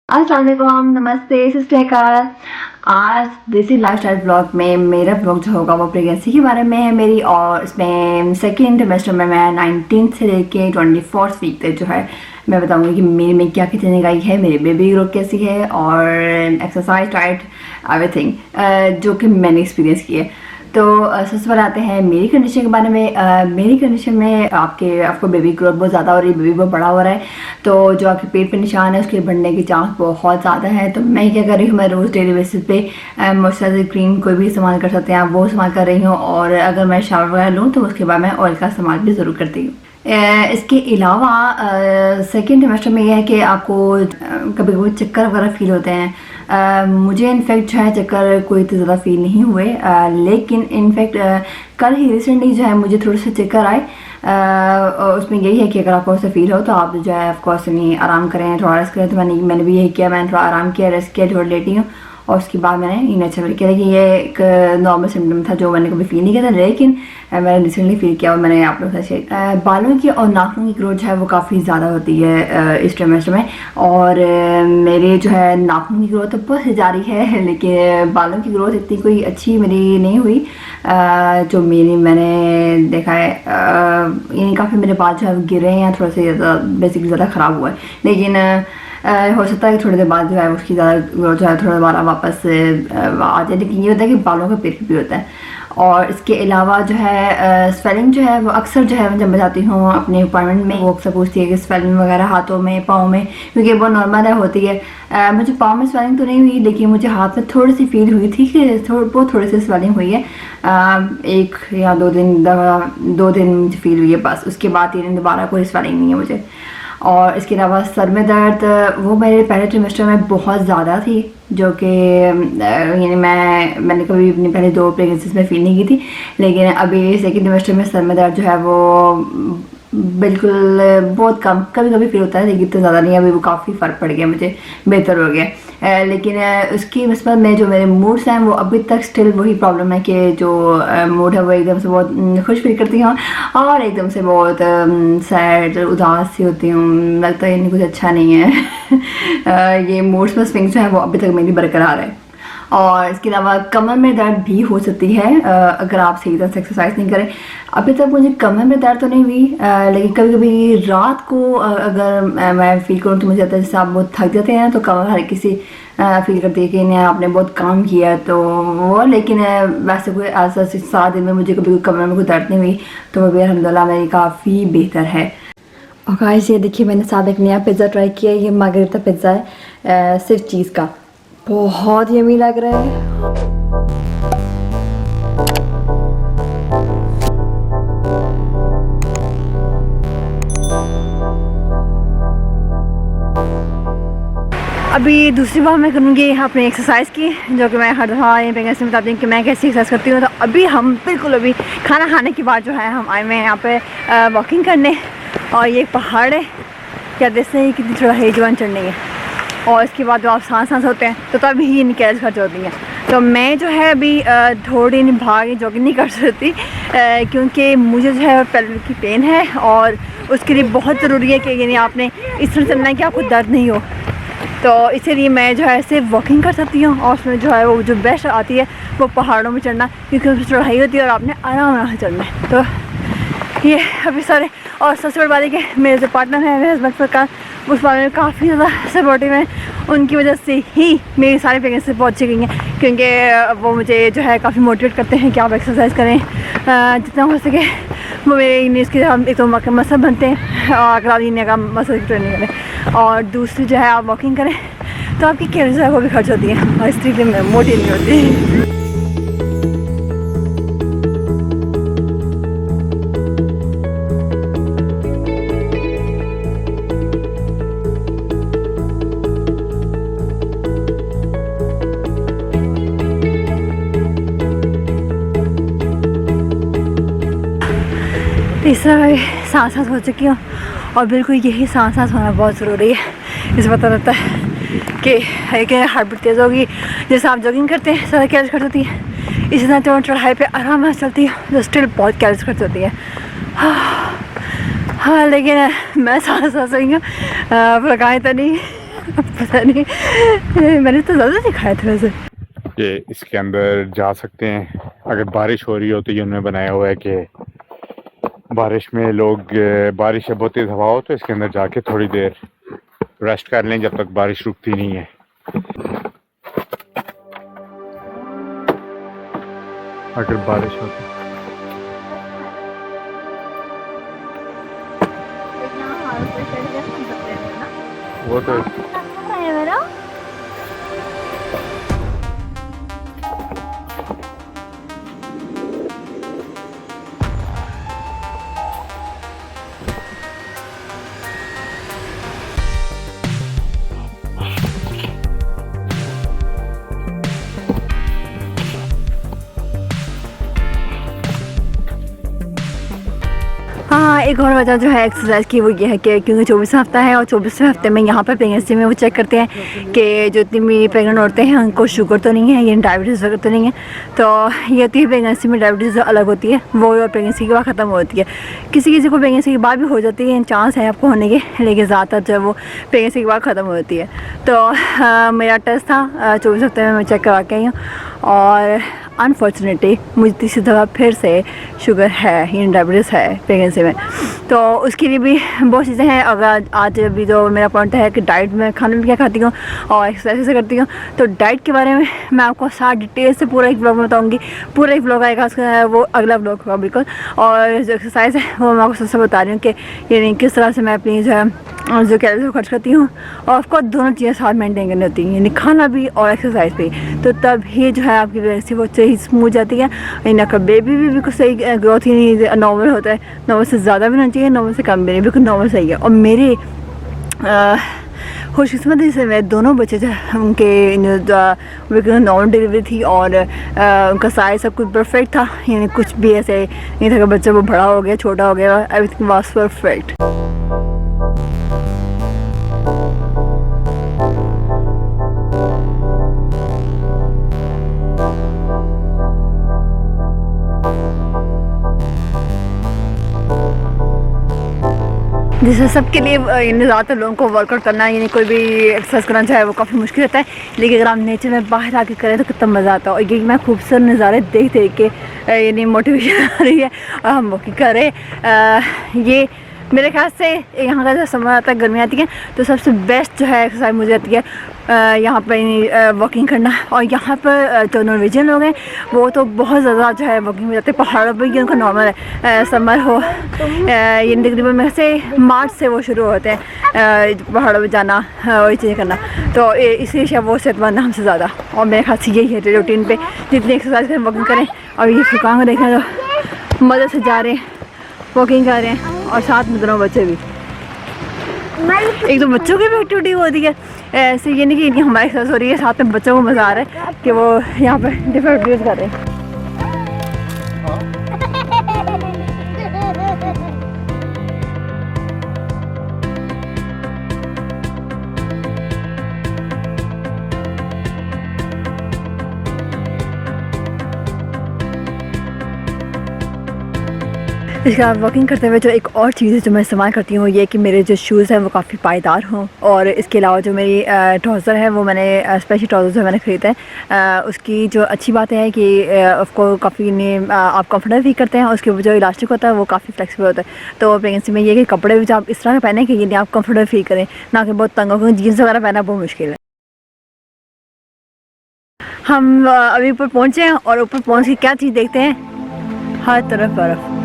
अस्सलाम वालेकुम, नमस्ते, सत श्री अकाल। आज देसी लाइफस्टाइल ब्लॉग में मेरा ब्लॉग जो होगा वो प्रेगनेंसी के बारे में है मेरी। और इसमें सेकेंड ट्रिमेस्टर में मैं 19 से लेके 24 वीक तक जो है मैं बताऊंगी कि मेरे में क्या क्या चेंजिंग आई है, मेरी बेबी ग्रोथ कैसी है और एक्सरसाइज डाइट एवरीथिंग जो कि मैंने एक्सपीरियंस की है। तो सबसे पहले आते हैं मेरी कंडीशन के बारे में। मेरी कंडीशन में आपको बेबी ग्रोथ बहुत ज़्यादा हो रही है, बेबी बहुत बड़ा हो रहा है। तो जो आपके पेट पे निशान है उसके बढ़ने की चांस बहुत ज़्यादा है। तो मैं क्या कर रही हूँ, मैं रोज़ डेली बेसिस पे मॉइस्चराइजर क्रीम कोई भी इस्तेमाल कर सकते हैं आप, वो इस्तेमाल कर रही हूँ। और अगर मैं शावर वगैरह लूँ तो उसके बाद मैं ऑयल का इस्तेमाल भी ज़रूर करती हूँ। इसके अलावा सेकेंड सेमेस्टर में यह है कि आपको कभी कभी चक्कर वगैरह फील होते हैं। मुझे इनफेक्ट जो है चक्कर कोई इतने ज़्यादा फील नहीं हुए, लेकिन इनफेक्ट कल ही रिसेंटली जो है मुझे थोड़े से चक्कर आए। और उसमें यही है कि अगर आपको ऐसा फील हो तो आप जो है ऑफकोर्स नहीं आराम करें, थोड़ा रेस्ट करें। तो मैंने भी यही किया, मैंने थोड़ा आराम किया, रेस्ट किया, थोड़ा लेटी हूँ और उसके बाद मैंने इनएचर किया कि ये एक नॉर्मल सिम्टम था जो मैंने कभी फील नहीं किया था, लेकिन मैंने रिसेंटली फील किया और मैंने आप लोगों से शेयर। बालों की और नाखूनों की ग्रोथ जो है वो काफ़ी ज़्यादा होती है इस ट्रिमेस्टर में। और मेरे जो है नाखून की ग्रोथ तो बहुत जारी है, लेकिन बालों की ग्रोथ इतनी कोई अच्छी मेरी नहीं हुई। जो मैंने देखा है यानी काफ़ी मेरे बाल जो है गिरे हैं, थोड़े से ज़्यादा बेसिकली ज़्यादा ख़राब हुआ है। लेकिन हो सकता है कि थोड़ी देर बाद जो है उसकी ज़्यादा ग्रोथ जो है थोड़ा दोबारा वापस आ जाए। लेकिन ये होता है कि बालों का पेट भी होता है। और इसके अलावा जो है स्वेलिंग जो है वो अक्सर जो है जब मैं जाती हूँ अपने अपॉइंटमेंट में, वो अक्सर पूछती है कि स्वेलिंग वगैरह हाथों में, पाँव में, क्योंकि वो नॉर्मल है होती है। मुझे पाँव में स्वेलिंग तो नहीं हुई, लेकिन मुझे हाथ में थोड़ी सी फील हुई थी कि थोड़ी सी स्वेलिंग हुई है। 1 या 2 दिन मुझे फील हुई है बस। उसके बाद 3 दिन दोबारा कोई स्वेलिंग नहीं है मुझे। और इसके अलावा सर में दर्द वो मेरे पहले ट्रिमेस्टर में बहुत ज़्यादा थी, जो कि यानी मैंने कभी अपनी पहले 2 प्रेगनेंसीज में फील नहीं की थी। लेकिन अभी सेकेंड ट्रिमेस्टर में सर में दर्द जो है वो बिल्कुल बहुत कम कभी कभी फील होता है, लेकिन इतना ज़्यादा नहीं है। अभी वो काफ़ी फ़र्क पड़ गया, मुझे बेहतर हो गया। लेकिन उसकी नस्बत में जो मेरे मूड्स हैं वो अभी तक स्टिल वही प्रॉब्लम है कि जो मूड है वो एकदम से बहुत खुश फील करती हूँ और एकदम से बहुत सैड उदास सी होती हूँ, लगता है इन्हें कुछ अच्छा नहीं है। ये मूड्स में स्विंग्स जो है वो अभी तक मेरी बरकरार है। और इसके अलावा कमर में दर्द भी हो सकती है अगर आप सही तरह से एक्सरसाइज नहीं करें। अभी तक मुझे कमर में दर्द तो नहीं हुई, लेकिन कभी कभी रात को अगर मैं फील करूँ तो मुझे लगता है जैसे आप बहुत थक जाते हैं तो कमर हल्की सी फील करती है कि नहीं आपने बहुत काम किया तो वो। लेकिन वैसे कोई ऐसा 7 दिन में मुझे कभी कमर में कोई दर्द नहीं हुई, तो वो भी अल्हम्दुलिल्लाह मेरी काफ़ी बेहतर है। और गाइस ये देखिए मैंने साथ एक नया पिज़्ज़ा ट्राई किया है, ये मार्गरेटा पिज़्ज़ा है सिर्फ चीज़ का, बहुत यम्मी लग रहा है। अभी दूसरी बार मैं करूँगी अपनी एक्सरसाइज की, जो कि मैं हर दफ़ा यहाँ पे कैसे बताती हूँ कि मैं कैसी एक्सरसाइज करती हूँ। तो अभी हम बिल्कुल अभी खाना खाने के बाद जो है हम आए हुए हैं यहाँ पे वॉकिंग करने। और ये पहाड़ है, क्या देखते हैं कितनी चढ़ाई जवान चढ़नी है। और इसके बाद जो आप सांस होते हैं तो तभी ही इनकी कैलरीज खर्च होती हैं। तो मैं जो है अभी थोड़ी भाग जॉगिंग नहीं कर सकती, क्योंकि मुझे जो है पेल्विक की पेन है और उसके लिए बहुत ज़रूरी है कि यानी आपने इस तरह चलना है कि आपको दर्द नहीं हो। तो इसीलिए मैं जो है सिर्फ वॉकिंग कर सकती हूँ। और उसमें जो है वो जो बेस्ट आती है वो पहाड़ों में चढ़ना, क्योंकि उसमें चढ़ाई होती है और आपने आराम से चलना है। तो ये अभी सारे, और सबसे बड़ी बात है कि मेरे जो पार्टनर हैं मेरे हस्बैंड का उस बारे में काफ़ी ज़्यादा सपोर्टिव है। उनकी वजह से ही मेरी सारी प्रेगनेंसी पहुँच गई हैं, क्योंकि वो मुझे जो है काफ़ी मोटिवेट करते हैं कि आप एक्सरसाइज करें जितना हो सके। वो मेरे नीज के हम एक तो मसल बनते हैं अगर आप इन्हें का मसल की ट्रेनिंग करें, और दूसरी जो है आप वॉकिंग करें तो आपकी कैलोरीज वो भी खर्च होती हैं और इस तरीके में मोटी नहीं होती। इस तरह सांस हो चुकी हूँ और बिल्कुल यही सांस होना बहुत ज़रूरी है। इस पता लगता है कि हार्ट बीट तेज़ होगी, जैसे आप जॉगिंग करते हैं ज़्यादा कैलोरीज खर्च होती है, इसी तरह जो चढ़ाई पे आराम से चलती है जो स्टिल बहुत कैलोरीज खर्च होती है। हाँ लेकिन मैं सांस रही हूँ लगाए तो नहीं पता नहीं, मैंने तो ज़्यादा दिखाया था वैसे। ये इसके अंदर जा सकते हैं, अगर बारिश हो रही हो तो ये उन्होंने बनाया हुआ है कि बारिश में लोग, बारिश या बहुत तेज़ हवा हो तो इसके अंदर जाके थोड़ी देर रेस्ट कर लें जब तक बारिश रुकती नहीं है। अगर बारिश होती वो तो हाँ, एक और वजह जो है एक्सरसाइज की वो ये है कि क्योंकि 24वां हफ्ता है और 24वें हफ्ते में यहाँ पर प्रेगनेंसी में वो चेक करते हैं कि जो इतनी प्रेगनेंट औरतें हैं उनको शुगर तो नहीं है, ये डायबिटीज़ वगैरह तो नहीं है। तो ये होती है प्रेगनेंसी में डायबिटीज़ अलग होती है, वो प्रेगनेंसी के बाद ख़त्म होती है। किसी किसी को प्रेगनेंसी के बाद भी हो जाती है, चांस है आपको होने के, लेकिन ज़्यादातर जो है वो प्रेगनेंसी के बाद ख़त्म होती है। तो मेरा टेस्ट था 24 हफ्ते में मैं चेक करवा के आई हूँ और अनफॉर्चुनेटली मुझे तीसरी दफ़ा फिर से शुगर है, यानी डायबिटीज़ है प्रेगनेंसी में। तो उसके लिए भी बहुत चीज़ें हैं। अगर आज अभी जो मेरा पॉइंट है कि डाइट में खाने में क्या खाती हूँ और एक्सरसाइज कैसे करती हूँ, तो डाइट के बारे में मैं आपको सारा डिटेल से पूरा एक ब्लॉग में बताऊँगी। पूरा एक ब्लॉग आएगा, उसका वो अगला ब्लॉग होगा बिल्कुल। और जो एक्सरसाइज है वो मैं आपको सबसे बता रही हूँ कि यानी किस तरह से मैं अपनी जो है जो कैलोरी को खर्च करती हूँ, और ऑफकोर्स दोनों चीज़ें साथ मेंटेन करनी होती हैं, यानी खाना भी और एक्सरसाइज भी। तो तब ही जो है आपकी प्रेगनेंसी वो सही स्मूथ जाती है, यानी आपका बेबी भी बिल्कुल सही ग्रोथ ही नहीं नॉर्मल होता है। नॉर्मल से ज़्यादा भी नहीं चाहिए, नॉर्मल से कम भी नहीं, बिल्कुल नॉर्मल सही है। और मेरे खुशकिस्मती से मैं दोनों बच्चे जो उनके बिल्कुल नॉर्मल डिलीवरी थी और उनका साइज सब कुछ परफेक्ट था, यानी कुछ भी ऐसे नहीं था कि बच्चा वो बड़ा हो गया, छोटा हो गया, एवरीथिंग वाज परफेक्ट। जैसे सबके लिए ज़्यादातर लोगों को वर्कआउट करना, यानी कोई भी एक्सरसाइज करना चाहे वो काफ़ी मुश्किल होता है, लेकिन अगर आप नेचर में बाहर आके करें तो कितना मज़ा आता है। और ये मैं खूबसूरत नज़ारे देख देख के यानी मोटिवेशन आ रही है और हम वो करें। ये मेरे ख्याल से यहाँ का जो समर आता है, गर्मी आती है, तो सबसे बेस्ट जो है एक्सरसाइज मुझे आती है यहाँ पर वॉकिंग करना। और यहाँ पर जो नॉर्वेजियन लोग हैं वो तो बहुत ज़्यादा जो है वॉकिंग में जाते हैं पहाड़ों पर, ये उनका नॉर्मल है। समर हो ये तकरीबन में से मार्च से वो शुरू होते हैं पहाड़ों पर जाना और ये चीज़ें करना, तो इसलिए शायद वो सेहतमंद है हमसे ज़्यादा। और मेरे ख्याल से यही है रूटीन पे जितनी एक्सरसाइज करें, वॉकिंग करें। और ये फुकान को देखें तो मज़े से जा रहे हैं, वॉकिंग कर रहे हैं, और साथ में दोनों बच्चे भी। एक तो बच्चों की भी एक्टिविटी होती है, ऐसे ये नहीं कि हमारी एक्सरसाइज हो रही है, साथ में बच्चों को मज़ा आ रहा है कि वो यहाँ पर डिफरेंट एक्टिविटीज़ कर रहे हैं। इसके बाद वॉकिंग करते हुए जो एक और चीज़ है जो मैं इस्तेमाल करती हूँ, ये कि मेरे जो शूज़ हैं वो काफ़ी पायदार हों। और इसके अलावा जो मेरी ट्राउज़र है वो मैंने स्पेशल ट्राउज़र जो मैंने ख़रीदा है, उसकी जो अच्छी बात है कि उसको काफ़ी आप कंफर्टेबल फील करते हैं। उसके जो इलास्टिक होता है वो काफ़ी फ्लेक्सिबल होता है। तो प्रेगनेंसी में ये कि कपड़े भी जो आप इस तरह के पहने कि ये आप कंफर्टेबल फील करें, ना कि बहुत तंग हो, क्योंकि जीन्स वगैरह पहना बहुत मुश्किल है। हम अभी ऊपर पहुँचे हैं और ऊपर पहुँच के क्या चीज़ देखते हैं, हर तरफ बर्फ़।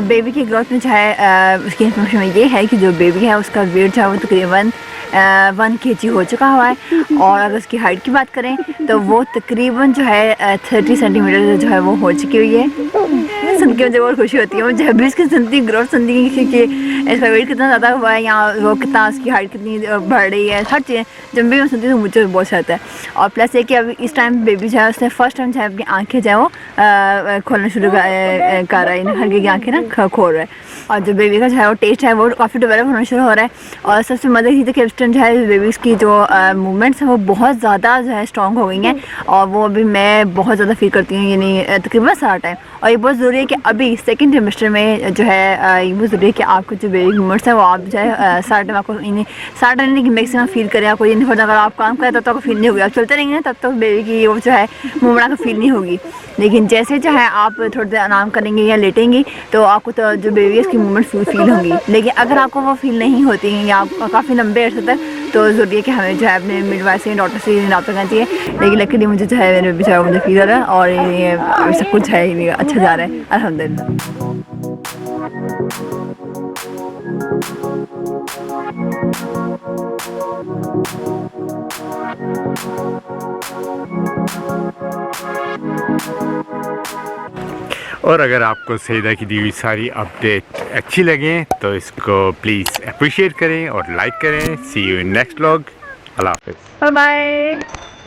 बेबी की ग्रोथ में जो है उसकी इन्फॉर्मेशन में ये है कि जो बेबी है उसका वेट जो है वो तकरीबन 1 kg हो चुका हुआ है। और अगर उसकी हाइट की बात करें तो वो तकरीबन जो है 30 सेंटीमीटर जो है वो हो चुकी हुई है। नहीं सुन के मुझे बहुत खुशी होती है। मुझे जब भी इसकी सुनती ग्रोथ सुनती कि इसका वेट कितना ज़्यादा हुआ है या वो कितना उसकी हाइट कितनी बढ़ रही है, हर चीज़ जब भी मैं सुनती हूँ तो मुझे बहुत अच्छा लगता है। और प्लस ये कि अभी इस टाइम बेबी जो है उसने फर्स्ट टाइम जो है अपनी आँखें जो है वो खोलना शुरू कर रहा है, हल्की की आँखें ना खोल रहा है। और जो बेबी का जो है वो टेस्ट है वो काफ़ी डेवलप होना शुरू हो रहा है। और सबसे मदद की कि जो है बेबीज़ की जो मूवमेंट्स हैं वो बहुत ज़्यादा जो है स्ट्रॉन्ग हो गई हैं और वो अभी मैं बहुत ज़्यादा फील करती हूँ, यानी तकरीबन सारा टाइम। और ये बहुत ज़रूरी है कि अभी सेकंड ट्रिमेस्टर में जो है ये बहुत ज़रूरी है कि आपको जो बेबी मूवमेंट्स हैं वो आप जो है सारा टाइम आपको इन्हें सारा टाइम की मैक्सिमम फील करें। आपको ये नहीं पड़ता, अगर आप काम करें तब तक फील नहीं होगी, आप चलते रहेंगे तब तक बेबी की वो जो है मूवमेंट आपको फील नहीं होगी। लेकिन जैसे जो है आप थोड़ी देर आराम करेंगे या लेटेंगी तो आपको तो जो बेबी है उसकी मूवमेंट फील होंगी। लेकिन अगर आपको वो फील नहीं होती हैं या आप काफ़ी लंबे अर्से तक, तो ज़रूरी है कि हमें जो है अपने मिडवाइफ से डॉक्टर से रब्ता करना चाहिए। लेकिन लकीली मुझे जो है मेरे बेबी जो है मुझे फील हो रहा है और ये सब कुछ है अच्छा जा रहा है अल्हम्दुलिल्लाह। और अगर आपको सईदा की दी हुई सारी अपडेट अच्छी लगे तो इसको प्लीज़ अप्रिशिएट करें और लाइक करें। See you in next vlog. अल्लाह हाफ़िज़। Bye bye.